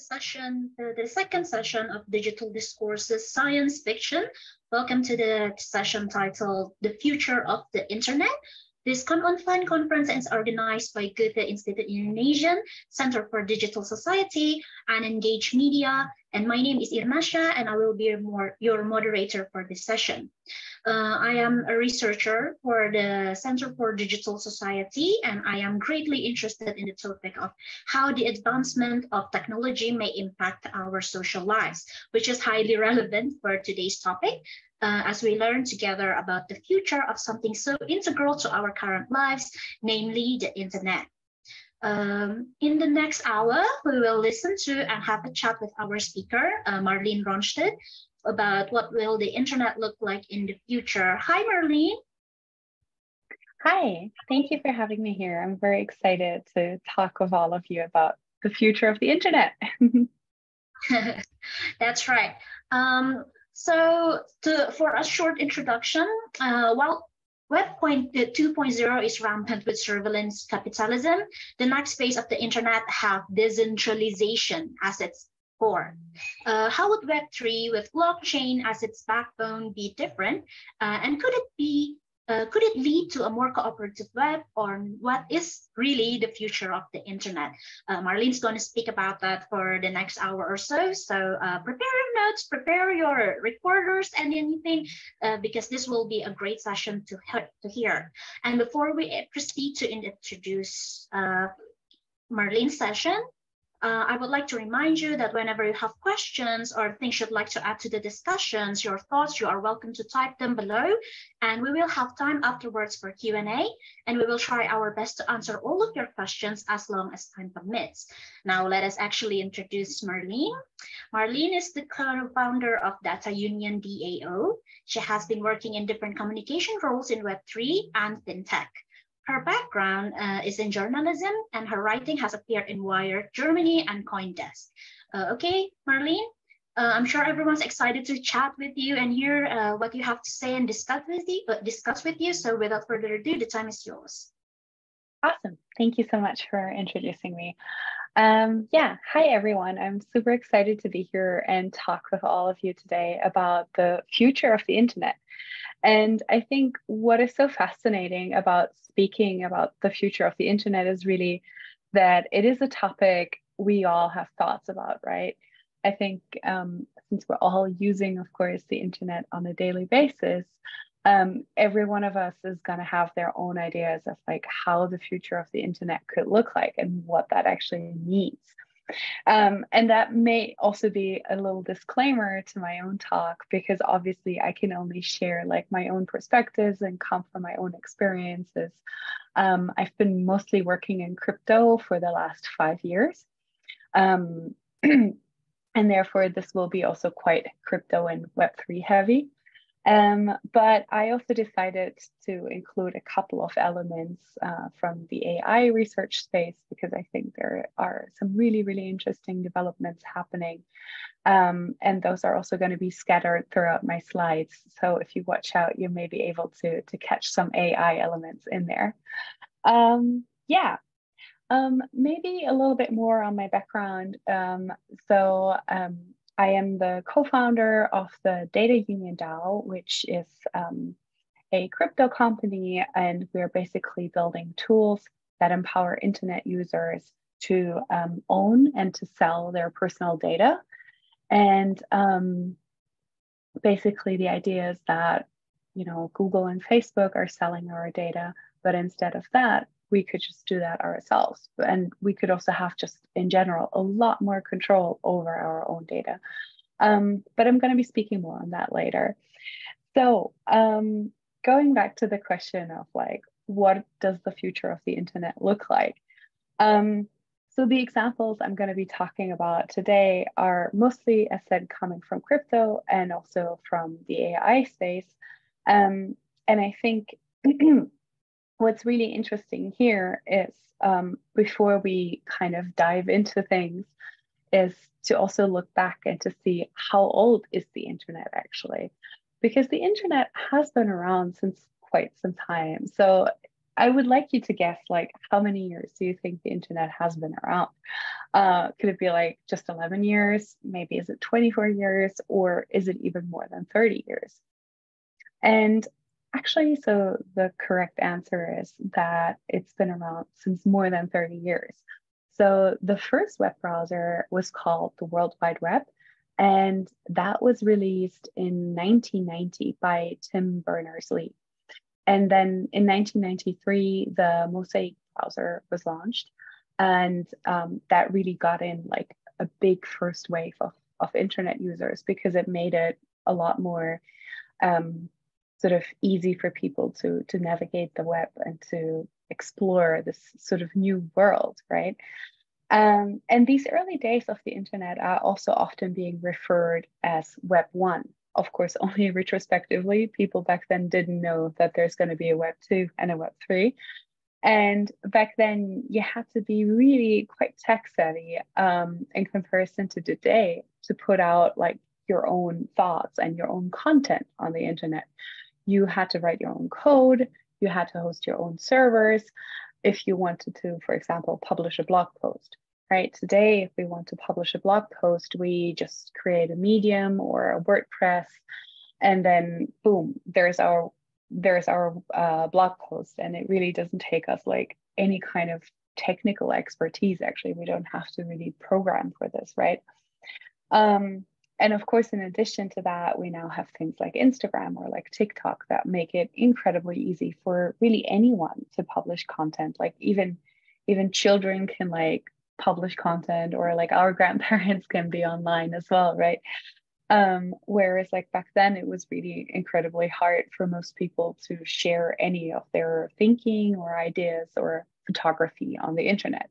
the second session of Digital Discourses Science Fiction. Welcome to the session titled The Future of the Internet. This online conference is organized by Goethe-Institut Indonesian Center for Digital Society and Engage Media. And my name is Irnasya, and I will be your moderator for this session. I am a researcher for the Center for Digital Society, and I am greatly interested in the topic of how the advancement of technology may impact our social lives, which is highly relevant for today's topic, as we learn together about the future of something so integral to our current lives, namely the internet. In the next hour, we will listen to and have a chat with our speaker, Marlene Ronstedt, about what will the internet look like in the future. Hi, Marlene. Hi, thank you for having me here. I'm very excited to talk with all of you about the future of the internet. That's right. For a short introduction, Web 2.0 is rampant with surveillance capitalism. The next phase of the internet have decentralization as its core. How would Web 3 with blockchain as its backbone be different? And could it lead to a more cooperative web, or what is really the future of the internet? Marlene's going to speak about that for the next hour or so. So prepare your notes, prepare your recorders and anything, because this will be a great session to hear. And before we proceed to introduce Marlene's session, I would like to remind you that whenever you have questions or things you'd like to add to the discussions, your thoughts, you are welcome to type them below, and we will have time afterwards for Q&A, and we will try our best to answer all of your questions as long as time permits. Now, let us actually introduce Marlene. Marlene is the co-founder of Data Union DAO. She has been working in different communication roles in Web3 and FinTech. Her background is in journalism, and her writing has appeared in Wired Germany and CoinDesk. Okay, Marlene, I'm sure everyone's excited to chat with you and hear what you have to say and discuss with you. So without further ado, the time is yours. Awesome. Thank you so much for introducing me. Hi, everyone. I'm super excited to be here and talk with all of you today about the future of the internet. And I think what is so fascinating about speaking about the future of the internet is really that it is a topic we all have thoughts about, right? I think since we're all using, of course, the internet on a daily basis, every one of us is going to have their own ideas of like how the future of the internet could look like and what that actually means. And that may also be a little disclaimer to my own talk, because obviously I can only share like my own perspectives and come from my own experiences. I've been mostly working in crypto for the last 5 years. And therefore this will be also quite crypto and Web3 heavy. But I also decided to include a couple of elements from the AI research space, because I think there are some really, really interesting developments happening. And those are also going to be scattered throughout my slides. So if you watch out, you may be able to catch some AI elements in there. Maybe a little bit more on my background. I am the co-founder of the Data Union DAO, which is a crypto company, and we're basically building tools that empower internet users to own and to sell their personal data. And basically the idea is that, you know, Google and Facebook are selling our data, but instead of that, we could just do that ourselves. And we could also have just in general a lot more control over our own data. But I'm going to be speaking more on that later. So going back to the question of like, what does the future of the internet look like? So the examples I'm going to be talking about today are mostly, as said, coming from crypto and also from the AI space. And I think what's really interesting here is, before we kind of dive into things, is to also look back and to see how old is the internet actually, because the internet has been around since quite some time. So I would like you to guess, like, how many years do you think the internet has been around? Could it be like just 11 years? Maybe is it 24 years? Or is it even more than 30 years? And actually, so the correct answer is that it's been around since more than 30 years. So the first web browser was called the World Wide Web, and that was released in 1990 by Tim Berners-Lee. And then in 1993, the Mosaic browser was launched, and that really got in like a big first wave of internet users because it made it a lot more sort of easy for people to navigate the web and to explore this sort of new world, right? And these early days of the internet are also often being referred as Web 1. Of course, only retrospectively, people back then didn't know that there's going to be a Web 2 and a Web 3. And back then, you had to be really quite tech savvy in comparison to today to put out like your own thoughts and your own content on the internet. You had to write your own code, you had to host your own servers if you wanted to, for example, publish a blog post. Right? Today, if we want to publish a blog post, we just create a Medium or a WordPress, and then boom, there's our blog post, and it really doesn't take us like any kind of technical expertise. Actually, we don't have to really program for this, right? And of course, in addition to that, we now have things like Instagram or like TikTok that make it incredibly easy for really anyone to publish content. Like even children can like publish content, or like our grandparents can be online as well, right? Whereas like back then it was really incredibly hard for most people to share any of their thinking or ideas or photography on the internet.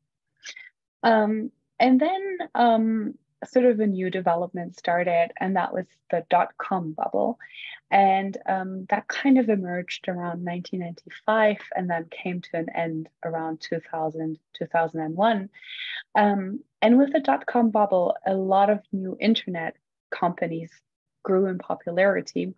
And then sort of a new development started, and that was the dot-com bubble. And that kind of emerged around 1995 and then came to an end around 2000, 2001. And with the dot-com bubble, a lot of new internet companies grew in popularity.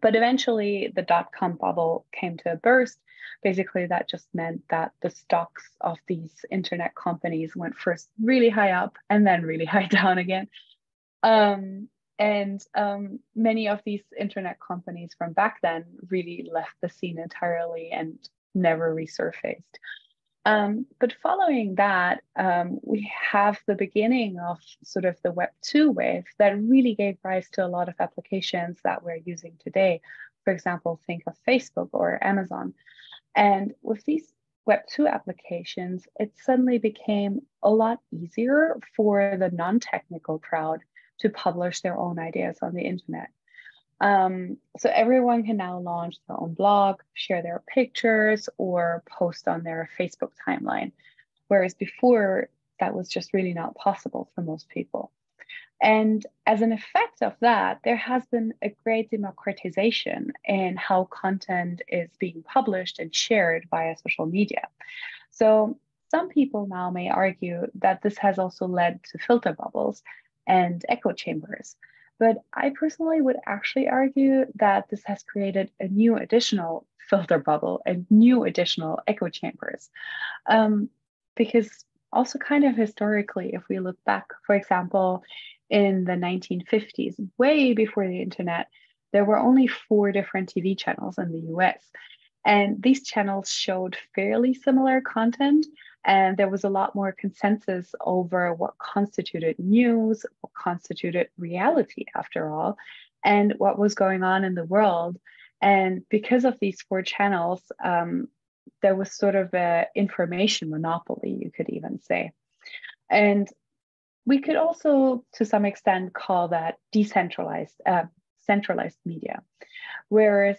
But eventually the dot-com bubble came to a burst. Basically, that just meant that the stocks of these internet companies went first really high up and then really high down again. And many of these internet companies from back then really left the scene entirely and never resurfaced. But following that, we have the beginning of sort of the Web 2 wave that really gave rise to a lot of applications that we're using today. For example, think of Facebook or Amazon. And with these Web 2 applications, it suddenly became a lot easier for the non-technical crowd to publish their own ideas on the internet. So everyone can now launch their own blog, share their pictures, or post on their Facebook timeline. Whereas before, that was just really not possible for most people. And as an effect of that, there has been a great democratization in how content is being published and shared via social media. So some people now may argue that this has also led to filter bubbles and echo chambers. But I personally would actually argue that this has created a new additional filter bubble and new additional echo chambers. Because also kind of historically, if we look back, for example, in the 1950s, way before the internet, there were only 4 different TV channels in the US. And these channels showed fairly similar content. And there was a lot more consensus over what constituted news, what constituted reality, after all, and what was going on in the world. And because of these 4 channels, there was sort of an information monopoly, you could even say. And we could also, to some extent, call that decentralized, centralized media. Whereas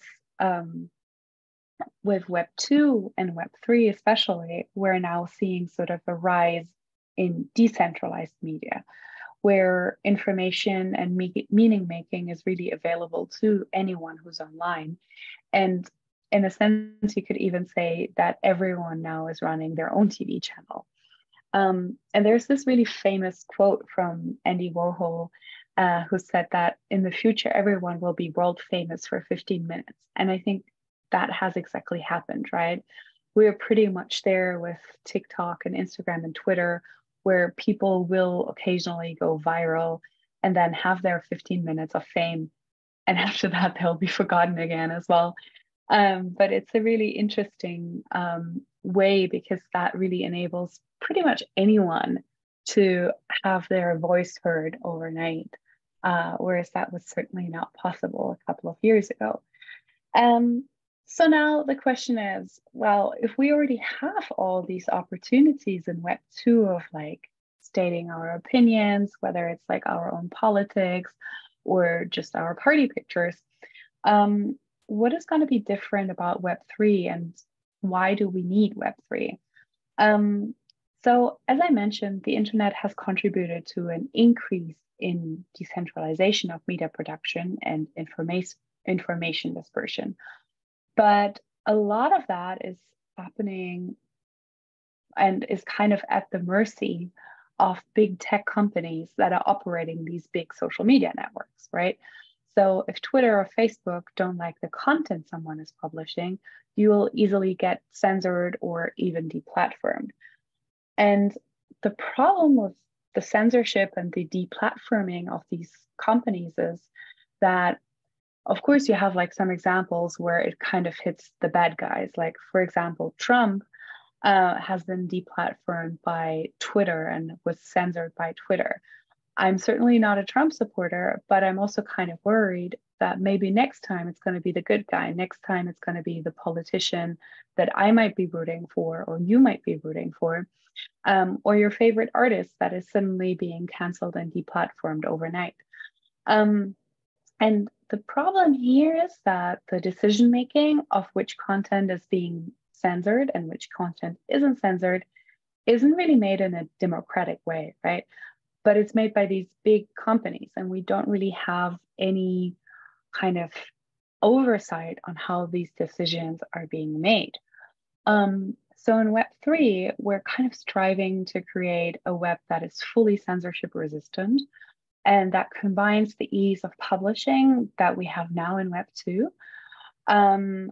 with Web 2 and Web 3 especially, we're now seeing sort of a rise in decentralized media, where information and meaning making is really available to anyone who's online. And in a sense, you could even say that everyone now is running their own TV channel. And there's this really famous quote from Andy Warhol, who said that in the future, everyone will be world famous for 15 minutes. And I think that has exactly happened, right? we're pretty much there with TikTok and Instagram and Twitter, where people will occasionally go viral and then have their 15 minutes of fame. And after that, they'll be forgotten again as well. But it's a really interesting way, because that really enables pretty much anyone to have their voice heard overnight, whereas that was certainly not possible a couple of years ago. So now the question is, well, if we already have all these opportunities in Web 2 of like stating our opinions, whether it's like our own politics or just our party pictures, what is going to be different about Web 3, and why do we need Web 3? So as I mentioned, the internet has contributed to an increase in decentralization of media production and information dispersion. But a lot of that is happening and is kind of at the mercy of big tech companies that are operating these big social media networks, right? So if Twitter or Facebook don't like the content someone is publishing, you will easily get censored or even deplatformed. And the problem with the censorship and the deplatforming of these companies is that, of course, you have like some examples where it kind of hits the bad guys. Like, for example, Trump has been deplatformed by Twitter and was censored by Twitter. I'm certainly not a Trump supporter, but I'm also kind of worried that maybe next time it's going to be the good guy. Next time it's going to be the politician that I might be rooting for, or you might be rooting for, or your favorite artist that is suddenly being canceled and deplatformed overnight. And the problem here is that the decision-making of which content is being censored and which content isn't censored isn't really made in a democratic way, right? But it's made by these big companies, and we don't really have any kind of oversight on how these decisions are being made. So in Web 3, we're kind of striving to create a web that is fully censorship resistant, and that combines the ease of publishing that we have now in Web 2, and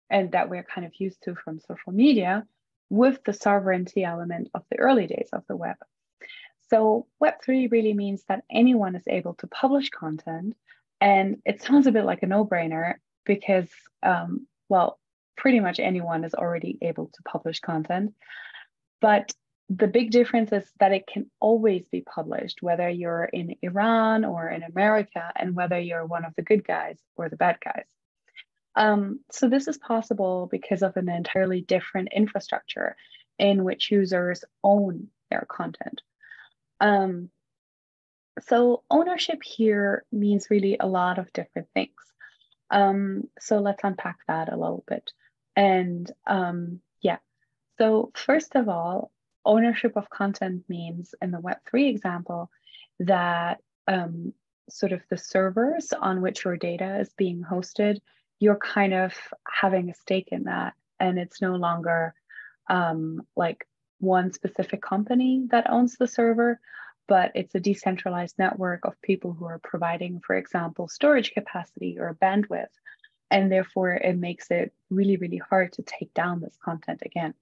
that we're kind of used to from social media, with the sovereignty element of the early days of the web. So Web 3 really means that anyone is able to publish content, and it sounds a bit like a no-brainer because, well, pretty much anyone is already able to publish content. But the big difference is that it can always be published, whether you're in Iran or in America, and whether you're one of the good guys or the bad guys. So this is possible because of an entirely different infrastructure in which users own their content. So ownership here means really a lot of different things. So let's unpack that a little bit. And yeah, so first of all, ownership of content means, in the Web3 example, that sort of the servers on which your data is being hosted, you're kind of having a stake in that. And it's no longer like one specific company that owns the server, but it's a decentralized network of people who are providing, for example, storage capacity or bandwidth. And therefore, it makes it really, really hard to take down this content again.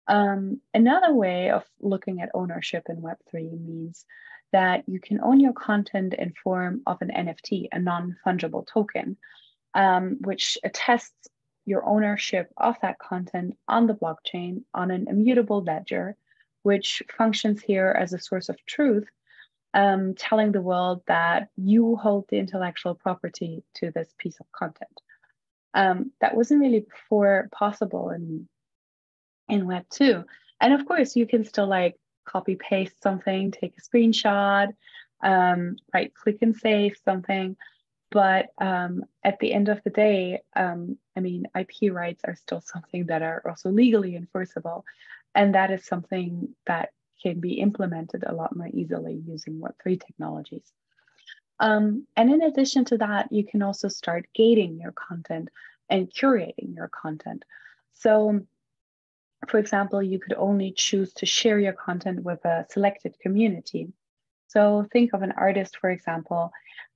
Another way of looking at ownership in Web3 means that you can own your content in form of an NFT, a non-fungible token, which attests your ownership of that content on the blockchain on an immutable ledger, which functions here as a source of truth, telling the world that you hold the intellectual property to this piece of content. That wasn't really before possible in Web 2. And of course, you can still like copy paste something, take a screenshot, right click and save something. But at the end of the day, I mean, IP rights are still something that are also legally enforceable. And that is something that can be implemented a lot more easily using Web3 technologies. And in addition to that, you can also start gating your content and curating your content. So, for example, you could only choose to share your content with a selected community. So think of an artist, for example,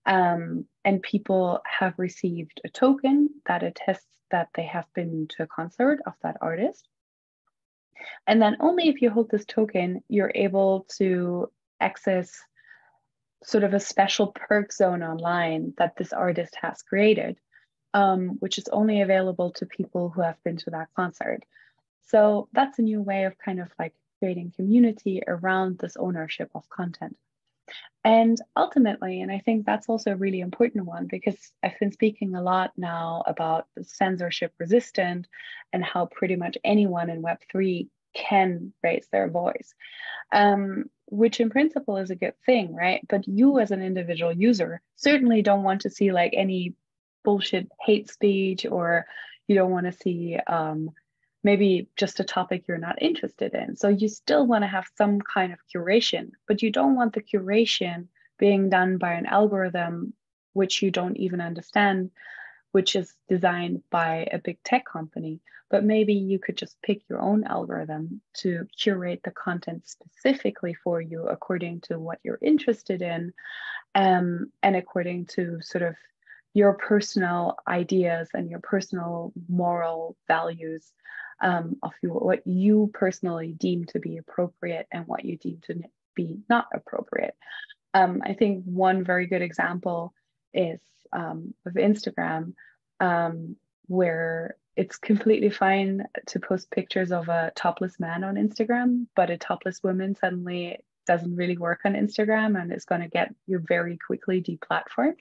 and people have received a token that attests that they have been to a concert of that artist. And then only if you hold this token, you're able to access sort of a special perk zone online that this artist has created, which is only available to people who have been to that concert. So that's a new way of kind of like creating community around this ownership of content. And ultimately, and I think that's also a really important one, because I've been speaking a lot now about censorship resistant and how pretty much anyone in Web3 can raise their voice, which in principle is a good thing, right? But you as an individual user certainly don't want to see like any bullshit hate speech, or you don't want to see maybe just a topic you're not interested in. So you still want to have some kind of curation, but you don't want the curation being done by an algorithm which you don't even understand, which is designed by a big tech company. But maybe you could just pick your own algorithm to curate the content specifically for you according to what you're interested in, and according to sort of your personal ideas and your personal moral values, of what you personally deem to be appropriate and what you deem to be not appropriate. I think one very good example is with Instagram, where it's completely fine to post pictures of a topless man on Instagram, but a topless woman suddenly doesn't really work on Instagram and is going to get you very quickly deplatformed.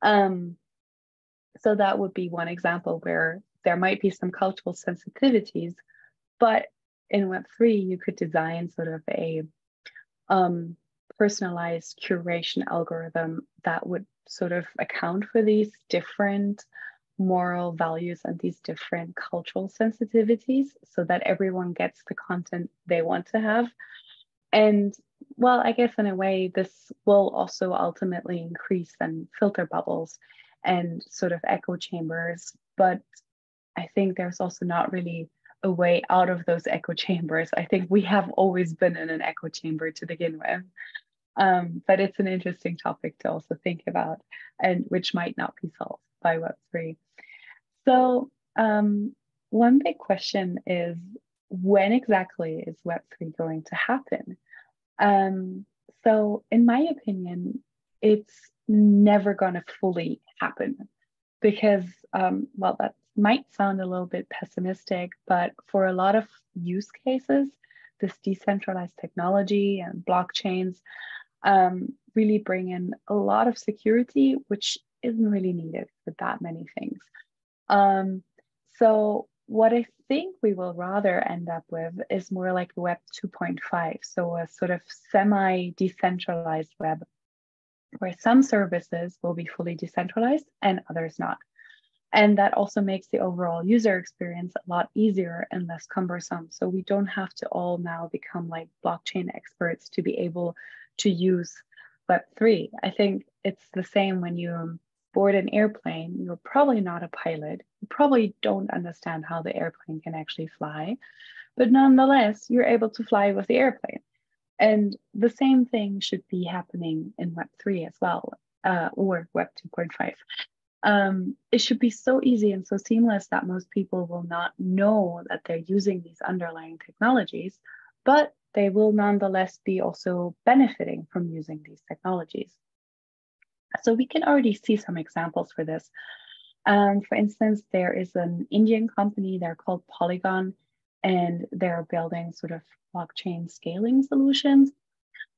So that would be one example where there might be some cultural sensitivities, but in Web3, you could design sort of a personalized curation algorithm that would sort of account for these different moral values and these different cultural sensitivities so that everyone gets the content they want to have. And well, I guess in a way, this will also ultimately increase and filter bubbles and sort of echo chambers. But I think there's also not really a way out of those echo chambers. I think we have always been in an echo chamber to begin with. But it's an interesting topic to also think about, and which might not be solved by Web3. So one big question is, when exactly is Web3 going to happen? So in my opinion, it's never going to fully happen because, well, that might sound a little bit pessimistic, but for a lot of use cases, this decentralized technology and blockchains really bring in a lot of security, which isn't really needed for that many things. So what I think we will rather end up with is more like Web 2.5, so a sort of semi-decentralized web, where some services will be fully decentralized and others not. And that also makes the overall user experience a lot easier and less cumbersome. So we don't have to all now become like blockchain experts to be able to use Web3. I think it's the same when you board an airplane. You're probably not a pilot. You probably don't understand how the airplane can actually fly, but nonetheless, you're able to fly with the airplane. And the same thing should be happening in Web3 as well, or Web 2.5. It should be so easy and so seamless that most people will not know that they're using these underlying technologies, but they will nonetheless be also benefiting from using these technologies. So we can already see some examples for this. For instance, there is an Indian company, they're called Polygon, and they're building sort of blockchain scaling solutions.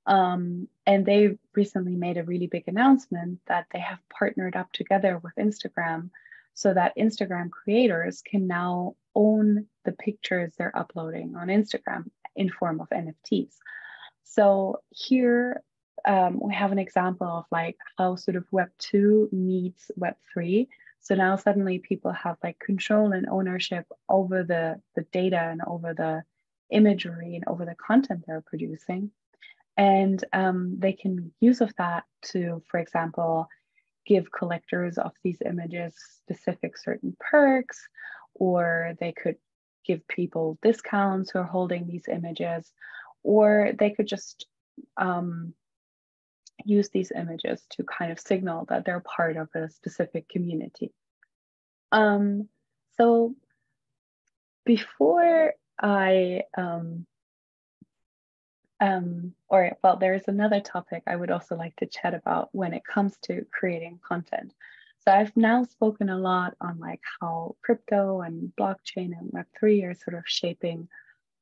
And they recently made a really big announcement that they have partnered up together with Instagram so that Instagram creators can now own the pictures they're uploading on Instagram in form of NFTs. So here we have an example of like how sort of Web 2 meets Web 3. So now suddenly people have like control and ownership over the data and over the imagery and over the content they're producing. And they can make use of that to, for example, give collectors of these images specific certain perks, or they could give people discounts who are holding these images, or they could just use these images to kind of signal that they're part of a specific community. So before there's another topic I would also like to chat about when it comes to creating content. So I've now spoken a lot on like how crypto and blockchain and Web3 are sort of shaping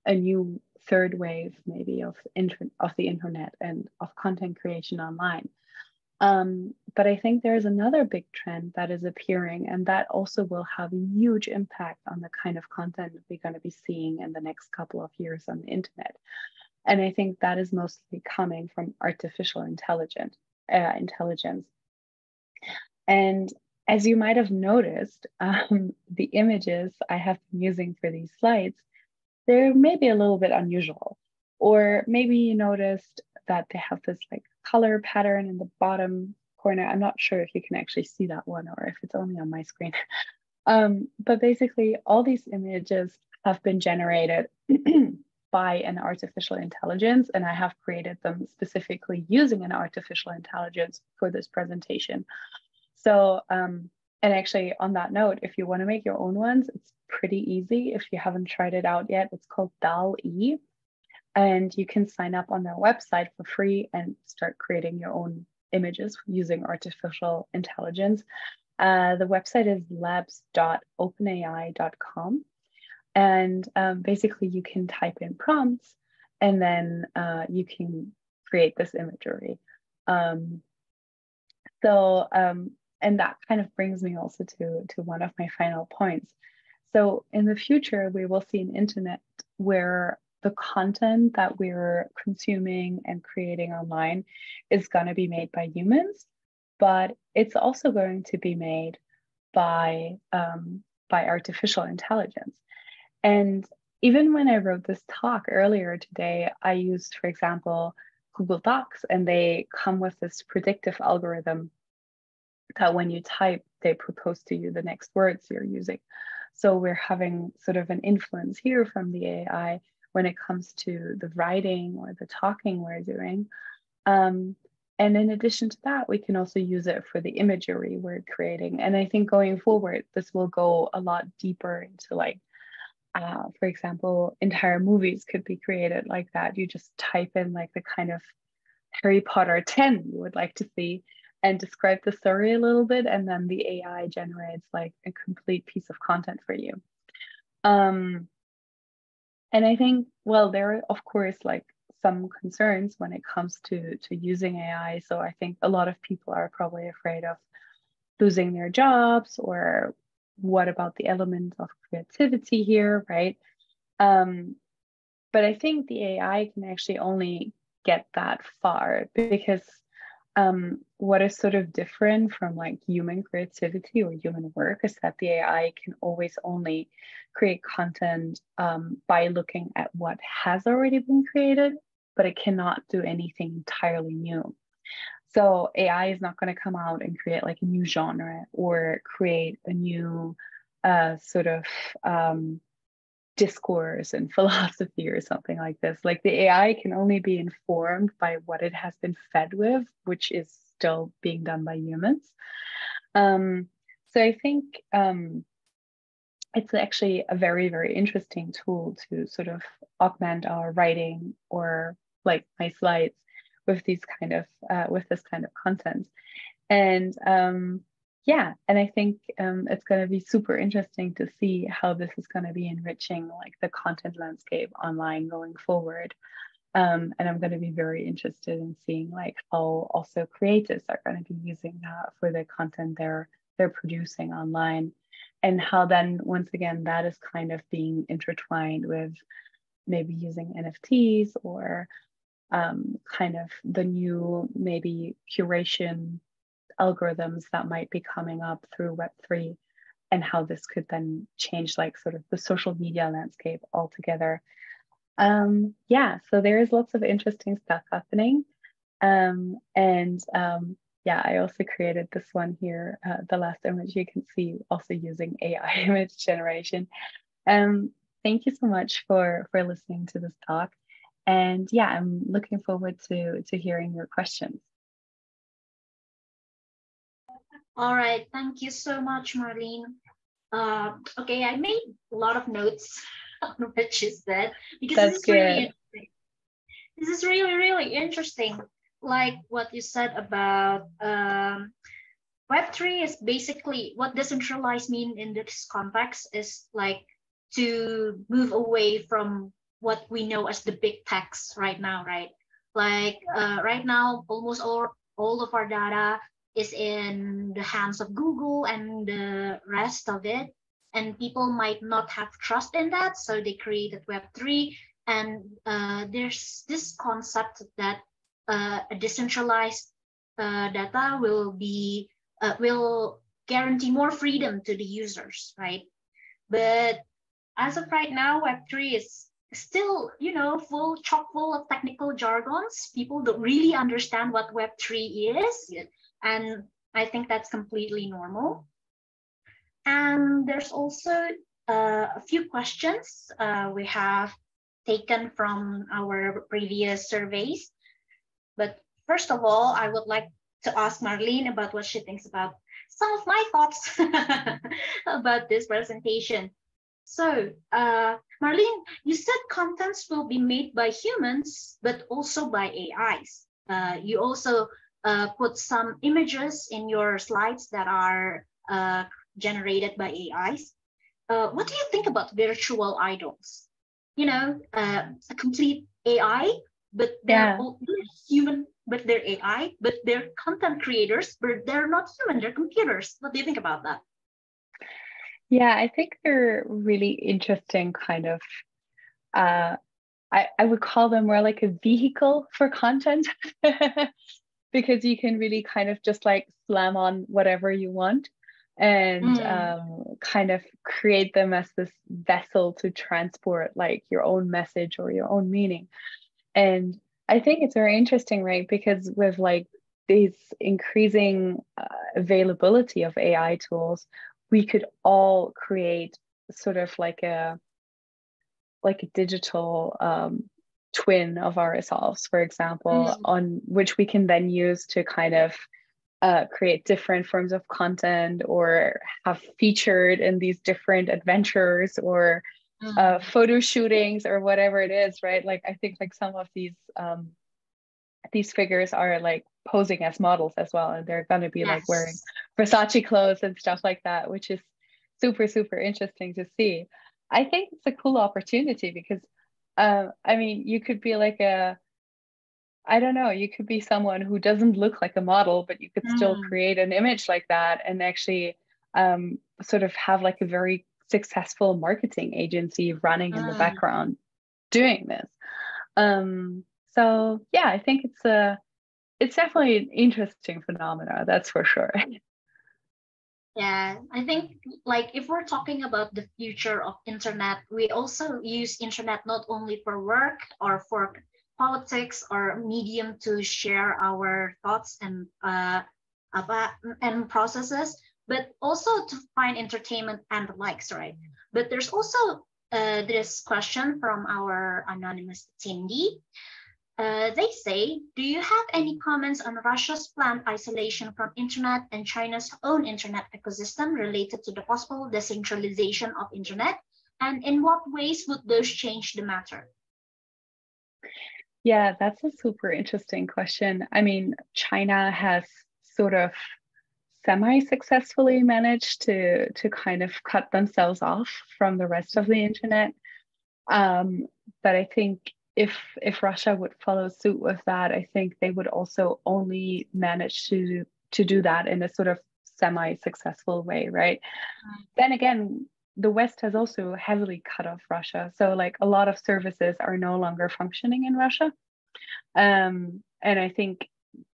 a new third wave maybe of the internet and of content creation online. But I think there's another big trend that is appearing, and that also will have a huge impact on the kind of content we're going to be seeing in the next couple of years on the internet. And I think that is mostly coming from artificial intelligence. And as you might have noticed, the images I have been using for these slides, they're maybe a little bit unusual. Or maybe you noticed that they have this like color pattern in the bottom corner. I'm not sure if you can actually see that one or if it's only on my screen. But basically all these images have been generated by an artificial intelligence, and I have created them specifically using an artificial intelligence for this presentation. So, and actually on that note, if you want to make your own ones, it's pretty easy. If you haven't tried it out yet, it's called DALL-E. And you can sign up on their website for free and start creating your own images using artificial intelligence. The website is labs.openai.com. And basically you can type in prompts and then you can create this imagery. And that kind of brings me also to one of my final points. So in the future, we will see an internet where the content that we're consuming and creating online is going to be made by humans, but it's also going to be made by artificial intelligence. And even when I wrote this talk earlier today, I used, for example, Google Docs, and they come with this predictive algorithm that when you type, they propose to you the next words you're using. So we're having sort of an influence here from the AI when it comes to the writing or the talking we're doing. And in addition to that, we can also use it for the imagery we're creating. And I think going forward, this will go a lot deeper into like, for example, entire movies could be created like that. You just type in like the kind of Harry Potter 10 you would like to see and describe the story a little bit, and then the AI generates like a complete piece of content for you. And I think, well, there are of course like some concerns when it comes to using AI. So I think a lot of people are probably afraid of losing their jobs, or what about the element of creativity here, right? But I think the AI can actually only get that far, because what is sort of different from like human creativity or human work is that the AI can always only create content by looking at what has already been created, but it cannot do anything entirely new. So AI is not going to come out and create like a new genre or create a new sort of discourse and philosophy or something like this. Like the AI can only be informed by what it has been fed with, which is still being done by humans. So I think it's actually a very, very interesting tool to sort of augment our writing, or like my slides, with these kind of with this kind of content. And yeah, and I think it's going to be super interesting to see how this is going to be enriching like the content landscape online going forward. And I'm going to be very interested in seeing like how also creators are going to be using that for the content they're producing online, and how then once again that is kind of being intertwined with maybe using NFTs or kind of the new maybe curation algorithms that might be coming up through Web3, and how this could then change like sort of the social media landscape altogether. Yeah, so there is lots of interesting stuff happening. Yeah, I also created this one here, the last image you can see, also using AI image generation. Thank you so much for listening to this talk. And yeah, I'm looking forward to hearing your questions. All right, thank you so much, Marlene. Okay, I made a lot of notes on what you said, because That's good. this is really, really interesting. Like what you said about Web3 is basically what decentralized mean in this context is like to move away from what we know as the big techs right now, right? Like right now, almost all of our data is in the hands of Google and the rest of it. And people might not have trust in that. So they created Web3. And there's this concept that a decentralized data will guarantee more freedom to the users, right? But as of right now, Web3 is still, chock full of technical jargons. People don't really understand what Web3 is. And I think that's completely normal. And there's also a few questions we have taken from our previous surveys. But first of all, I would like to ask Marlene about what she thinks about some of my thoughts about this presentation. So, Marlene, you said contents will be made by humans, but also by AIs. You also put some images in your slides that are generated by AIs. What do you think about virtual idols? A complete AI, but they're human, but they're AI, but they're content creators, but they're not human, they're computers. What do you think about that? Yeah, I think they're really interesting kind of, I would call them more like a vehicle for content because you can really kind of just like slam on whatever you want and kind of create them as this vessel to transport like your own message or your own meaning. And I think it's very interesting, right? Because with like these increasing availability of AI tools, we could all create sort of like a digital twin of ourselves, for example, on which we can then use to kind of create different forms of content or have featured in these different adventures or photo shootings or whatever it is, right? Like I think like some of these figures are like posing as models as well, and they're going to be like wearing Versace clothes and stuff like that, which is super, super interesting to see. I think it's a cool opportunity because I mean, you could be like I don't know, you could be someone who doesn't look like a model, but you could still create an image like that and actually sort of have like a very successful marketing agency running in the background doing this. So yeah, I think it's definitely an interesting phenomena, that's for sure. Yeah, I think like if we're talking about the future of internet, we also use internet not only for work or for politics or medium to share our thoughts and processes, but also to find entertainment and the likes, right? But there's also this question from our anonymous attendee. They say, do you have any comments on Russia's planned isolation from internet and China's own internet ecosystem related to the possible decentralization of internet? And in what ways would those change the matter? Yeah, that's a super interesting question. I mean, China has sort of semi-successfully managed to kind of cut themselves off from the rest of the internet. But I think if Russia would follow suit with that, I think they would also only manage to do that in a sort of semi-successful way, right? Then again, the West has also heavily cut off Russia. So like a lot of services are no longer functioning in Russia. And I think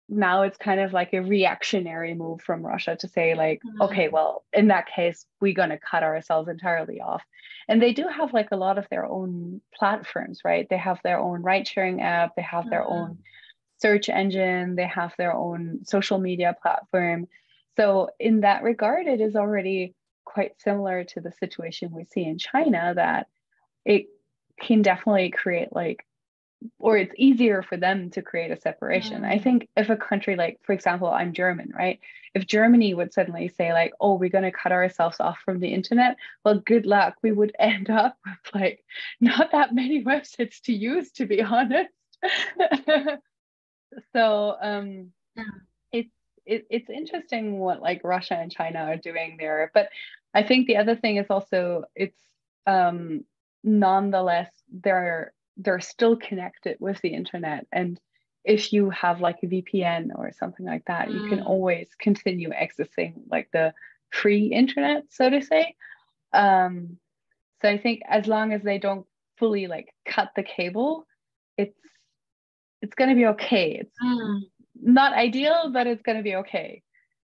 now it's kind of like a reactionary move from Russia to say like, okay, well, in that case, we're going to cut ourselves entirely off. And they do have like a lot of their own platforms, right? They have their own ride sharing app, they have their own search engine, they have their own social media platform. So in that regard, it is already quite similar to the situation we see in China, that it can definitely create like or it's easier for them to create a separation. I think if a country like, for example, I'm German, right? If Germany would suddenly say like, oh, we're going to cut ourselves off from the internet, well, good luck. We would end up with like not that many websites to use, to be honest. So it's interesting what like Russia and China are doing there. But I think the other thing is also it's nonetheless they're still connected with the internet, and if you have like a VPN or something like that, you can always continue accessing like the free internet, so to say. So I think as long as they don't fully like cut the cable, it's going to be okay. It's not ideal, but it's going to be okay.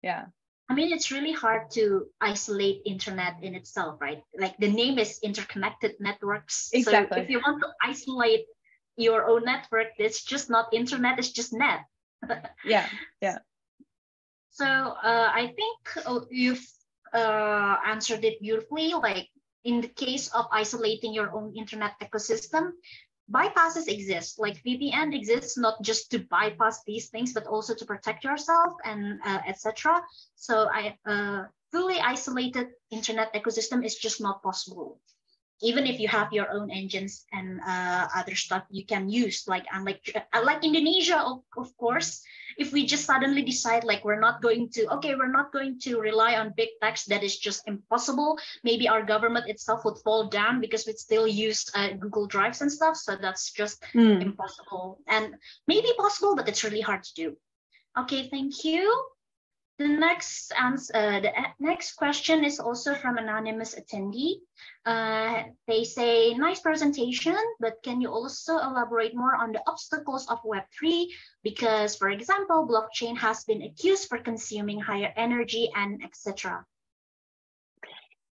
Yeah. I mean, it's really hard to isolate internet in itself, right? Like the name is interconnected networks. Exactly. So if you want to isolate your own network, it's just not internet, it's just net. Yeah. So I think you've answered it beautifully. Like in the case of isolating your own internet ecosystem, bypasses exist. Like VPN exists not just to bypass these things, but also to protect yourself and etc. So fully isolated internet ecosystem is just not possible. Even if you have your own engines and other stuff you can use, like Indonesia, of course, if we just suddenly decide like we're not going to rely on big techs, that is just impossible. Maybe our government itself would fall down because we still use Google Drives and stuff. So that's just impossible, and maybe possible, but it's really hard to do. Okay, thank you. The next question is also from anonymous attendee. They say, nice presentation, but can you also elaborate more on the obstacles of Web3? Because, for example, blockchain has been accused for consuming higher energy and etc.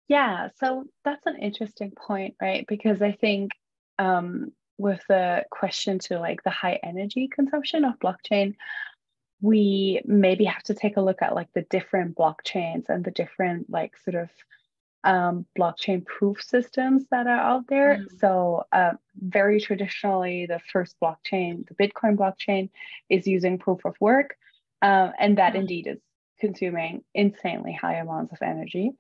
Yeah, so that's an interesting point, right? Because I think with the question to like the high energy consumption of blockchain, we maybe have to take a look at like the different blockchains and the different like sort of blockchain proof systems that are out there. So very traditionally, the first blockchain, the Bitcoin blockchain, is using proof of work, and that indeed is consuming insanely high amounts of energy.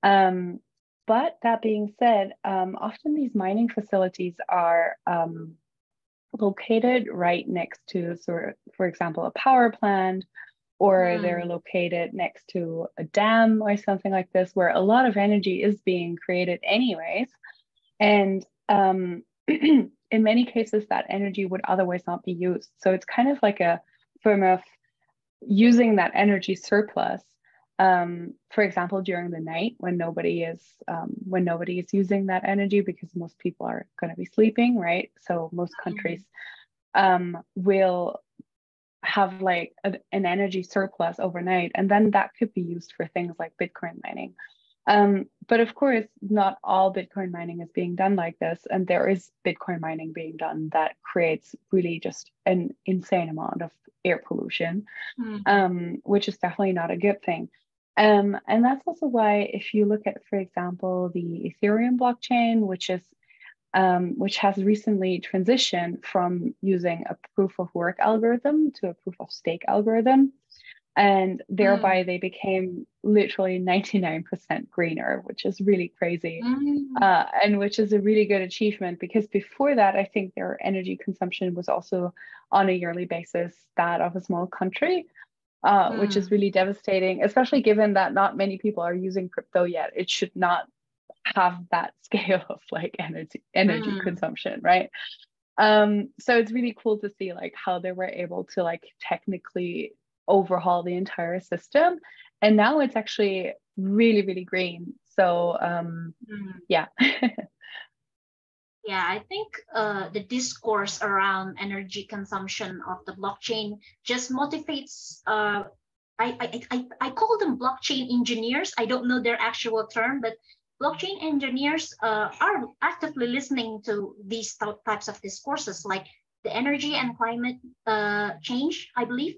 But that being said, often these mining facilities are located right next to, for example, a power plant, or they're located next to a dam or something like this, where a lot of energy is being created anyways. And in many cases, that energy would otherwise not be used. So it's kind of like a form of using that energy surplus, for example, during the night when nobody is using that energy, because most people are going to be sleeping, right? So most countries will have like an energy surplus overnight, and then that could be used for things like Bitcoin mining. But of course, not all Bitcoin mining is being done like this, and there is Bitcoin mining being done that creates really just an insane amount of air pollution, which is definitely not a good thing. And that's also why, if you look at, for example, the Ethereum blockchain, which has recently transitioned from using a proof of work algorithm to a proof of stake algorithm, and thereby they became literally 99% greener, which is really crazy, and which is a really good achievement, because before that, I think their energy consumption was also on a yearly basis that of a small country, which is really devastating, especially given that not many people are using crypto yet. It should not have that scale of like energy consumption, right? So it's really cool to see like how they were able to like technically overhaul the entire system, and now it's actually really, really green. So yeah. Yeah, I think the discourse around energy consumption of the blockchain just motivates. I call them blockchain engineers. I don't know their actual term, but blockchain engineers are actively listening to these types of discourses, like the energy and climate change, I believe,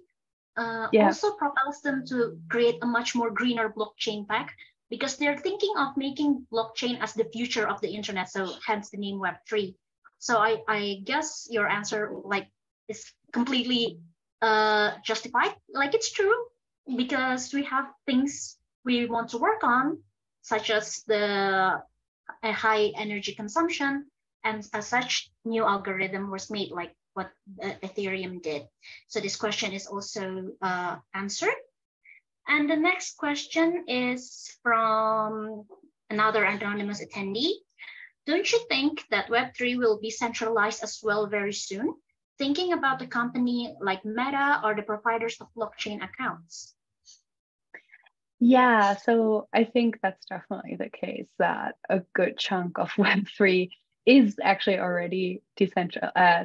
also propels them to create a much more greener blockchain pack, because they're thinking of making blockchain as the future of the internet, so hence the name Web3. So I guess your answer like is completely justified. Like it's true because we have things we want to work on, such as the high energy consumption, and as such, new algorithm was made, like what Ethereum did. So this question is also answered. And the next question is from another anonymous attendee. Don't you think that Web3 will be centralized as well very soon? Thinking about the company like Meta or the providers of blockchain accounts. Yeah, so I think that's definitely the case, that a good chunk of Web3 is actually already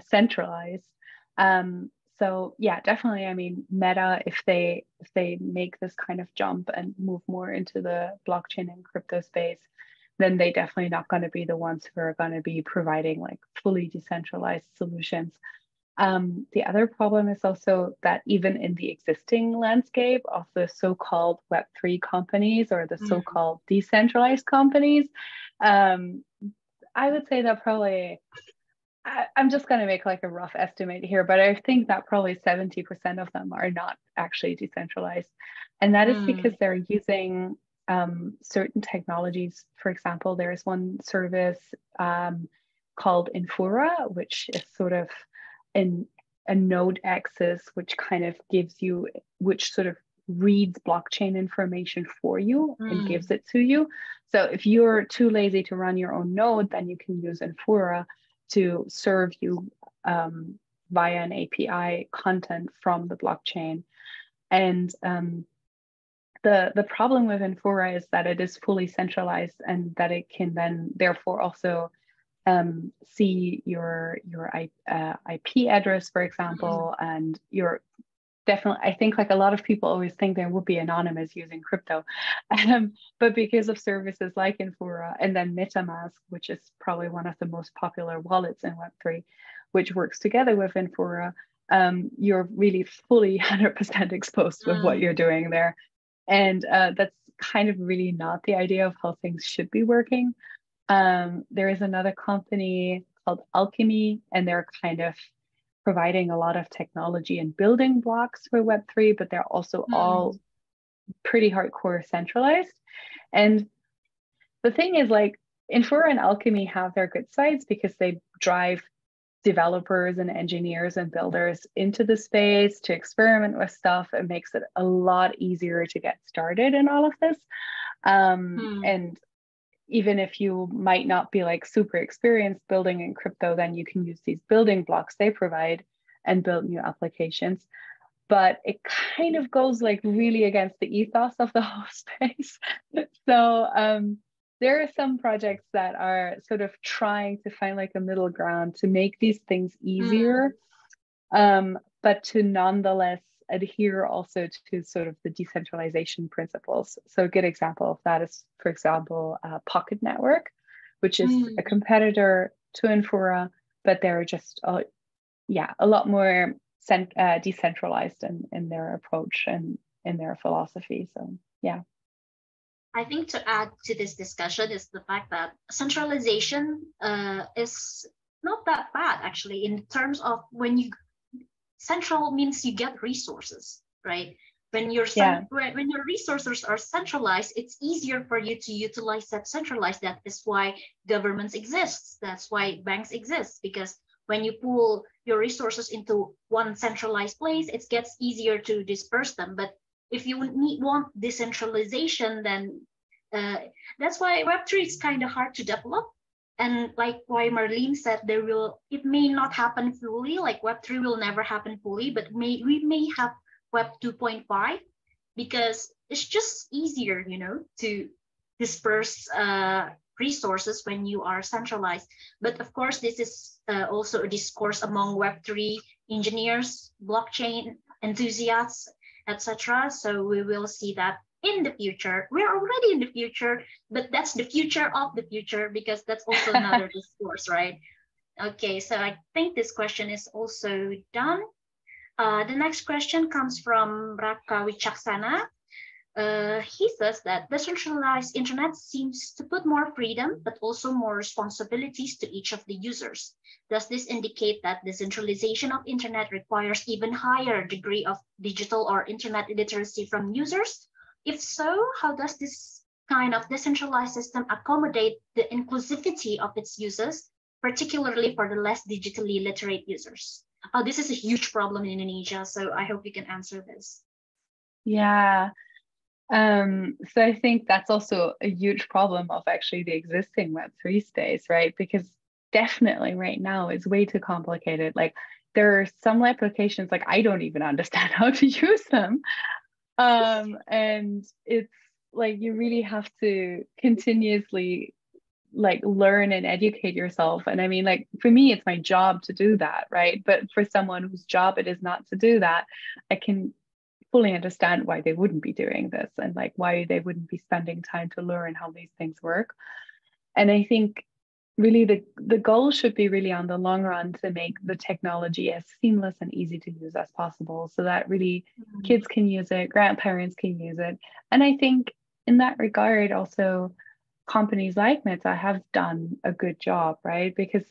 centralized. So yeah, definitely. I mean, Meta, if they make this kind of jump and move more into the blockchain and crypto space, then they definitely not going to be the ones who are going to be providing like fully decentralized solutions. The other problem is also that even in the existing landscape of the so-called Web3 companies or the so-called decentralized companies, I would say that probably, I'm just going to make like a rough estimate here, but I think that probably 70% of them are not actually decentralized. And that is because they're using certain technologies. For example, there's one service called Infura, which is sort of a node access, which kind of gives you, which sort of reads blockchain information for you and gives it to you. So if you're too lazy to run your own node, then you can use Infura to serve you via an API content from the blockchain. And the problem with Infura is that it is fully centralized and that it can then therefore also see your IP address, for example, and your definitely, I think like a lot of people always think they would be anonymous using crypto, but because of services like Infura and then MetaMask, which is probably one of the most popular wallets in Web3, which works together with Infura, you're really fully 100% exposed with what you're doing there. And that's kind of really not the idea of how things should be working. There is another company called Alchemy, and they're kind of providing a lot of technology and building blocks for Web3, but they're also all pretty hardcore centralized. And the thing is, like, Infura and Alchemy have their good sides because they drive developers and engineers and builders into the space to experiment with stuff. It makes it a lot easier to get started in all of this. And even if you might not be like super experienced building in crypto, then you can use these building blocks they provide and build new applications. But it kind of goes like really against the ethos of the whole space. So there are some projects that are sort of trying to find like a middle ground to make these things easier, but to nonetheless adhere also to sort of the decentralization principles. So a good example of that is, for example, Pocket Network, which is a competitor to Infura, but they're just a lot more decentralized in their approach and in their philosophy. So yeah. I think to add to this discussion is the fact that centralization is not that bad actually, in terms of when you central means you get resources, right? When your resources are centralized, it's easier for you to utilize that centralized. That is why governments exist. That's why banks exist, because when you pool your resources into one centralized place, it gets easier to disperse them. But if you want decentralization, then that's why Web3 is kind of hard to develop. And like why Marlene said, it may not happen fully, like Web3 will never happen fully, but we may have Web 2.5 because it's just easier, to disperse resources when you are centralized. But of course, this is also a discourse among Web3 engineers, blockchain enthusiasts, etc. So we will see that in the future. We're already in the future, but that's the future of the future, because that's also another discourse, right? Okay, so I think this question is also done. The next question comes from Raka Wichaksana. He says that decentralized internet seems to put more freedom, but also more responsibilities to each of the users. Does this indicate that decentralization of internet requires even higher degree of digital or internet literacy from users? If so, how does this kind of decentralized system accommodate the inclusivity of its users, particularly for the less digitally literate users? Oh, this is a huge problem in Indonesia, so I hope you can answer this. Yeah. So I think that's also a huge problem of actually the existing Web3 space, right? Because definitely right now it's way too complicated. Like there are some applications like I don't even understand how to use them. And it's like you really have to continuously like learn and educate yourself. And I mean, like for me, it's my job to do that, right? But for someone whose job it is not to do that, I can fully understand why they wouldn't be doing this and like why they wouldn't be spending time to learn how these things work. And I think really the goal should be really on the long run to make the technology as seamless and easy to use as possible so that really kids can use it, grandparents can use it. And I think in that regard also companies like Meta have done a good job, right? Because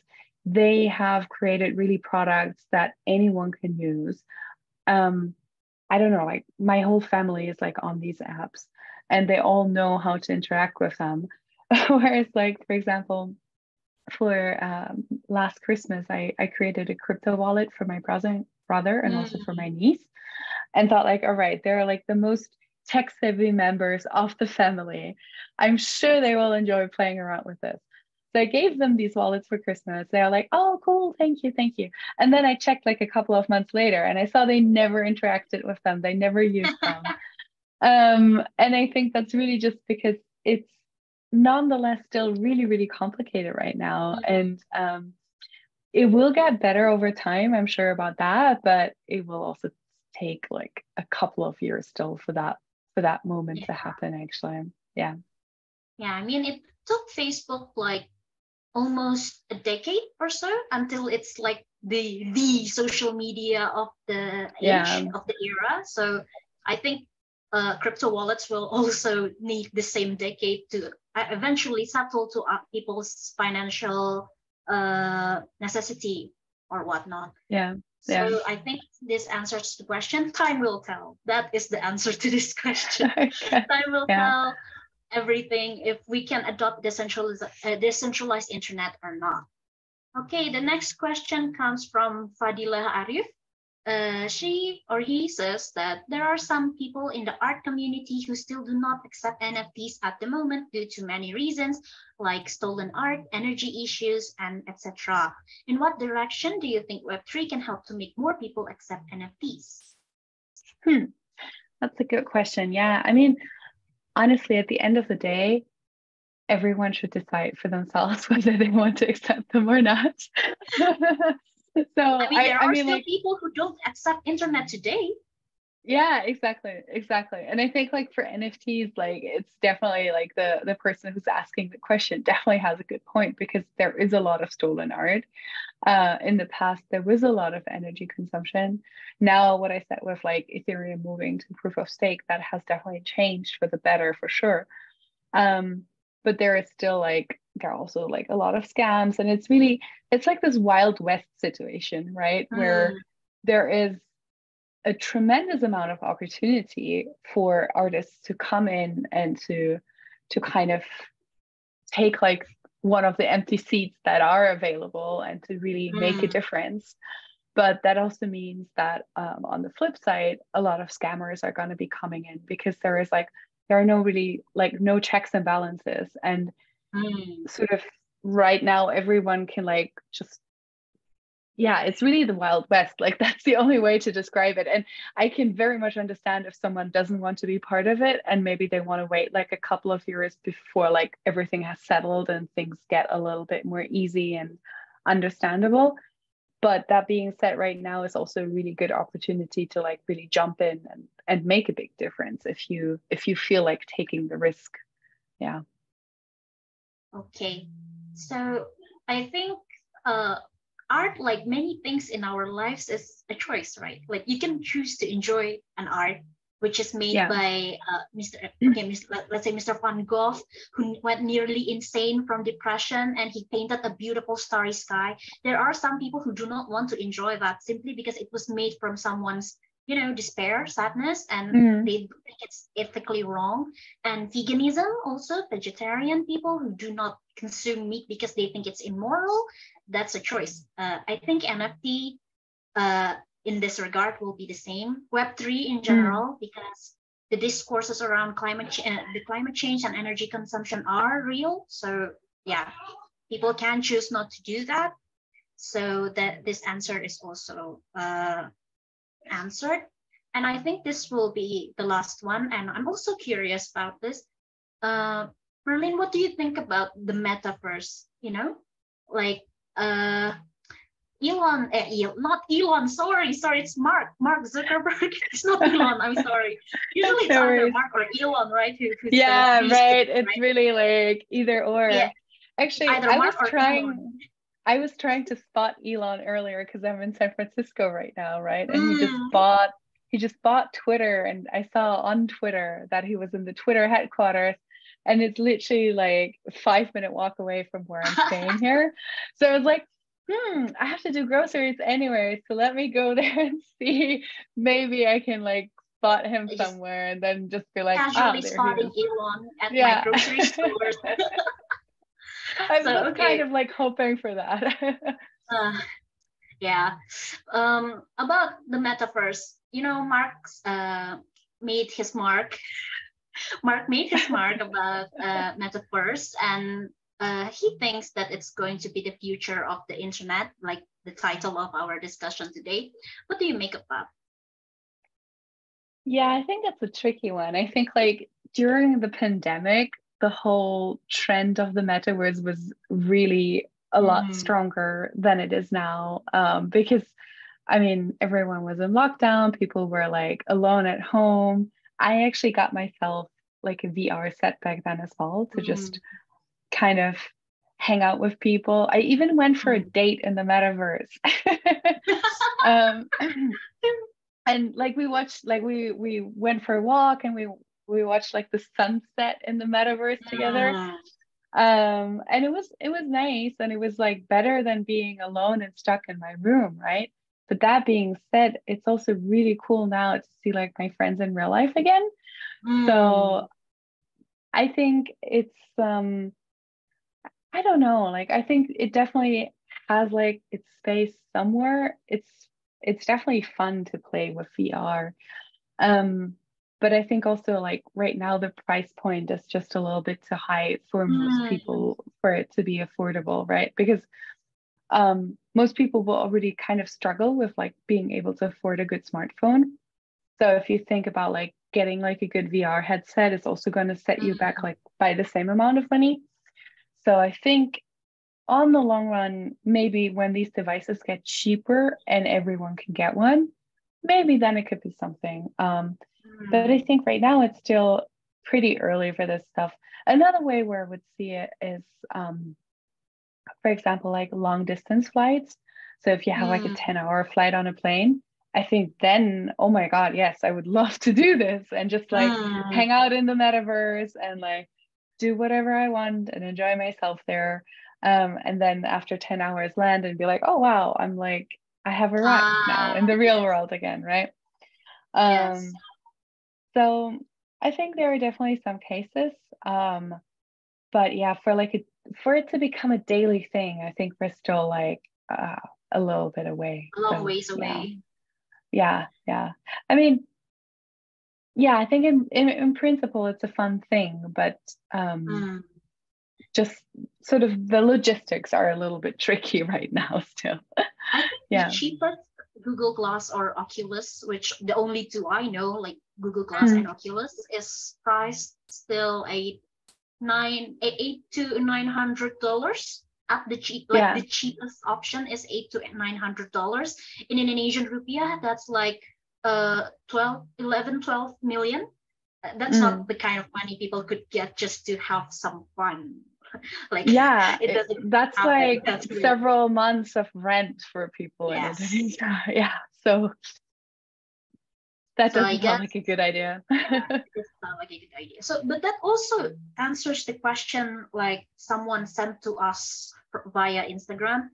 they have created really products that anyone can use. I don't know, like my whole family is like on these apps and they all know how to interact with them. Whereas like, for example, for last Christmas, I created a crypto wallet for my brother and also for my niece and thought like, all right, they're like the most tech savvy members of the family. I'm sure they will enjoy playing around with this. So I gave them these wallets for Christmas. They are like, oh, cool, thank you, thank you. And then I checked like a couple of months later and I saw they never interacted with them. They never used them. And I think that's really just because it's nonetheless still really, really complicated right now. And it will get better over time, I'm sure about that, but it will also take like a couple of years still for that moment to happen, actually. Yeah. Yeah, I mean, it took Facebook like almost a decade or so until it's like the social media of the age of the era. So I think crypto wallets will also need the same decade to eventually settle to people's financial necessity or whatnot. So I think this answers the question. Time will tell. That is the answer to this question. Time will tell everything if we can adopt decentralized internet or not. Okay, the next question comes from Fadilah Arif. She or he says that there are some people in the art community who still do not accept NFTs at the moment due to many reasons like stolen art, energy issues, and etc. In what direction do you think Web3 can help to make more people accept NFTs? That's a good question. Yeah, I mean, honestly, at the end of the day, everyone should decide for themselves whether they want to accept them or not. So I mean, there are still like, people who don't accept internet today. Yeah, exactly. And I think like for NFTs, like it's definitely like the person who's asking the question definitely has a good point because there is a lot of stolen art. In the past, there was a lot of energy consumption. Now, what I said with like Ethereum moving to proof of stake, that has definitely changed for the better for sure. But there is still like, there are also like a lot of scams, and it's like this Wild West situation, right? Where there is a tremendous amount of opportunity for artists to come in and to kind of take like one of the empty seats that are available and to really make a difference. But that also means that on the flip side, a lot of scammers are going to be coming in because there are no checks and balances, and sort of right now everyone can like just, yeah, it's really the Wild West. Like that's the only way to describe it. And I can very much understand if someone doesn't want to be part of it and maybe they want to wait like a couple of years before like everything has settled and things get a little bit more easy and understandable. But that being said, right now is also a really good opportunity to like really jump in and make a big difference if you feel like taking the risk. Yeah. Okay. So I think art, like many things in our lives, is a choice, right? Like you can choose to enjoy an art which is made Yeah. by let's say Mr. Van Gogh, who went nearly insane from depression, and he painted a beautiful starry sky. There are some people who do not want to enjoy that simply because it was made from someone's, despair, sadness, and they think it's ethically wrong. And veganism also, vegetarian people who do not consume meat because they think it's immoral, that's a choice. I think NFT in this regard will be the same. Web3 in general, because the discourses around the climate change and energy consumption are real. So yeah, people can choose not to do that. So that this answer is also answered. And I think this will be the last one. And I'm also curious about this. Marlene, what do you think about the metaverse? Like Elon, not Elon, sorry, it's Mark Zuckerberg. It's not Elon, I'm sorry. Usually it's either Mark or Elon, right? Who's yeah, the right. right? It's really like either or. Yeah. Actually, Either I Mark was or trying. Elon. I was trying to spot Elon earlier because I'm in San Francisco right now, right? And he just bought Twitter, and I saw on Twitter that he was in the Twitter headquarters, and it's literally like a 5-minute walk away from where I'm staying here. So I was like, I have to do groceries anyway, so let me go there and see. Maybe I can like spot him somewhere, and then just be like, casually there spotting he is. Elon at my grocery stores. I was kind of like hoping for that. Yeah. About the metaverse, Mark's made his mark. Mark made his mark about metaverse, and he thinks that it's going to be the future of the internet, like the title of our discussion today. What do you make of that? Yeah, I think that's a tricky one. I think like during the pandemic, the whole trend of the metaverse was really a lot stronger than it is now, because I mean, everyone was in lockdown, people were like alone at home. I actually got myself like a VR set back then as well to just kind of hang out with people. I even went for a date in the metaverse. And like we watched, like we went for a walk, and we watched like the sunset in the metaverse together. And it was nice, and it was like better than being alone and stuck in my room, right? But that being said, it's also really cool now to see like my friends in real life again. So I think it's I don't know, like I think it definitely has like its space somewhere. It's definitely fun to play with VR. But I think also like right now the price point is just a little bit too high for most people for it to be affordable, right? Because most people will already kind of struggle with like being able to afford a good smartphone. So if you think about like getting like a good VR headset, it's also going to set you back like by the same amount of money. So I think on the long run, maybe when these devices get cheaper and everyone can get one, maybe then it could be something. But I think right now it's still pretty early for this stuff. Another way where I would see it is, for example, like long distance flights. So if you have like a 10-hour flight on a plane, I think then, oh my God, yes, I would love to do this and just like hang out in the metaverse and like do whatever I want and enjoy myself there. And then after 10 hours land and be like, oh, wow, I'm like, I have arrived now in the real world again, right? Yes. So I think there are definitely some cases. But yeah, for it to become a daily thing, I think we're still like a little bit away. A long ways away. Yeah. I mean, yeah, I think in principle it's a fun thing, but just sort of the logistics are a little bit tricky right now still. I think the cheapest Google Glass or Oculus, which the only two I know, like Google Glass and Oculus, is priced still $800 to $900. At the the cheapest option is $800 to $900. In Indonesian rupiah, that's like 12 million. That's not the kind of money people could get just to have some fun. Like that's like several months of rent for people in Indonesia. Yeah, so That So I doesn't sound guess like a good idea. it doesn't sound like a good idea. So, but that also answers the question like someone sent to us via Instagram.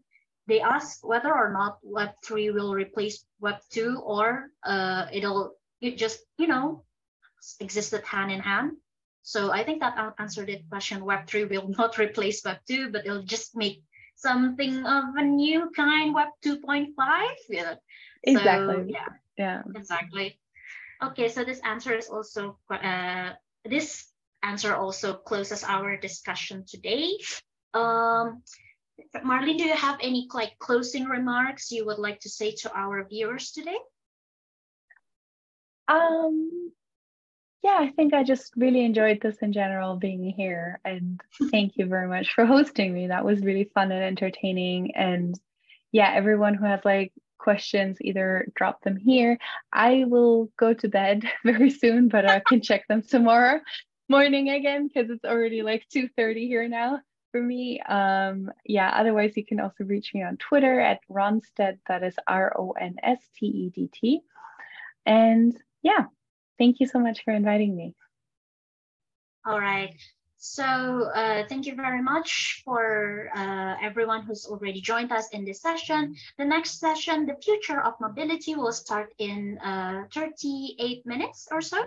They ask whether or not Web3 will replace Web2 or it just existed hand in hand. So I think that answered the question. Web3 will not replace Web2, but it'll just make something of a new kind, Web 2.5. Yeah. Exactly. So yeah, Yeah. exactly. Okay, so this answer is also this answer also closes our discussion today. Um, Marlene, do you have any like closing remarks you would like to say to our viewers today? Yeah, I think I just really enjoyed this in general, being here, and thank you very much for hosting me. That was really fun and entertaining. And yeah, everyone who has like questions, either drop them here. I will go to bed very soon, but I can check them tomorrow morning again because it's already like 2:30 here now for me. Yeah, otherwise you can also reach me on Twitter at Ronstedt, that is Ronstedt. And yeah, thank you so much for inviting me. All right. So thank you very much for everyone who's already joined us in this session. The next session, the future of mobility, will start in 38 minutes or so.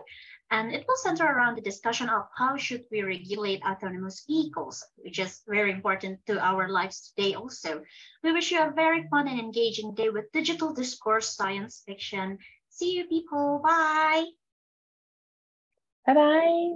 And it will center around the discussion of how should we regulate autonomous vehicles, which is very important to our lives today also. We wish you a very fun and engaging day with digital discourse science fiction. See you people. Bye. Bye-bye.